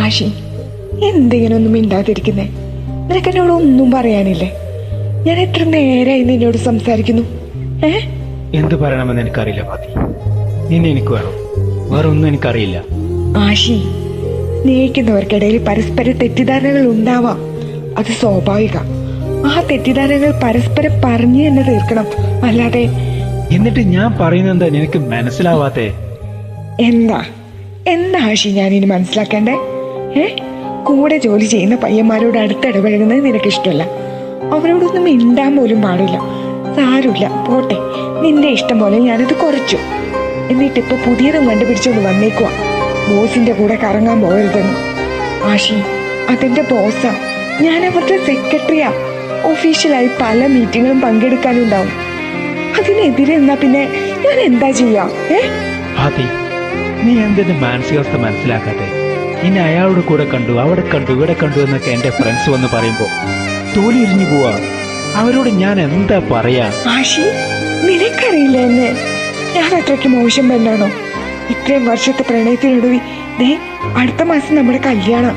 ആഷി, എന്തിങ്ങനെ ഒന്നും മിണ്ടാതിരിക്കുന്നേ? നിനക്ക് എന്നോട് ഒന്നും പറയാനില്ലേ? ഞാൻ എത്ര നേരമായി നിന്നോട് സംസാരിക്കുന്നു. എന്ത് പറയണമെന്ന് എനിക്കറിയില്ല ഫാത്തി. നിന്നെ എനിക്ക് വേണം, വേറെ ഒന്നും എനിക്കറിയില്ല. ആഷി, സ്നേഹിക്കുന്നവർക്കിടയിൽ പരസ്പര തെറ്റിദ്ധാരണകൾ ഉണ്ടാവാം, അത് സ്വാഭാവിക. ആ തെറ്റിദ്ധാരണകൾ പരസ്പരം പറഞ്ഞു തന്നെ തീർക്കണം, അല്ലാതെ. എന്നിട്ട് ഞാൻ പറയുന്നത് നിനക്ക് മനസ്സിലാവാത്തെ? എന്താ എന്താ ആഷി ഞാൻ ഇനി മനസ്സിലാക്കേണ്ടേ? കൂടെ ജോലി ചെയ്യുന്ന പയ്യന്മാരോട് അടുത്തിടപഴകുന്നത് നിനക്ക് ഇഷ്ടമല്ല, അവരോടൊന്നും മിണ്ടാൻ പോലും പാടില്ല. സാരമില്ല, പോട്ടെ, നിന്റെ ഇഷ്ടം പോലെ ഞാനത് കുറച്ചു. എന്നിട്ടിപ്പോ പുതിയതും കണ്ടുപിടിച്ചോണ്ട് വന്നേക്കുവാ, ബോസിന്റെ കൂടെ കറങ്ങാൻ പോകരുതെന്ന്. ആഷി, അതെന്റെ ബോസാ, ഞാൻ അവരുടെ സെക്രട്ടറിയാ. ഒഫീഷ്യലായി പല മീറ്റിങ്ങുകളും പങ്കെടുക്കാനുണ്ടാവും. അതിനെതിരെ എന്നാ പിന്നെ ഞാൻ എന്താ ചെയ്യാ? ഫാത്തി, നീ എന്തെന്റെ മാനസികാവസ്ഥ മനസ്സിലാക്കാതെ? ഇനി അയാളുടെ കൂടെ കണ്ടു, അവിടെ കണ്ടു, ഇവിടെ കണ്ടു എന്നൊക്കെ എന്റെ ഫ്രണ്ട്സ് വന്ന് പറയുമ്പോ തോലി ഇരിഞ്ഞു പോവാ. അവരോട് ഞാൻ എന്താ പറയാ? ആഷി, നിനക്കറിയില്ല എന്നെ, ഞാൻ അത്രയ്ക്ക് മോശം പെണ്ണാണോ? ഇത്രയും വർഷത്തെ പ്രണയത്തിനൊടുവിൽ അടുത്ത മാസം നമ്മുടെ കല്യാണം.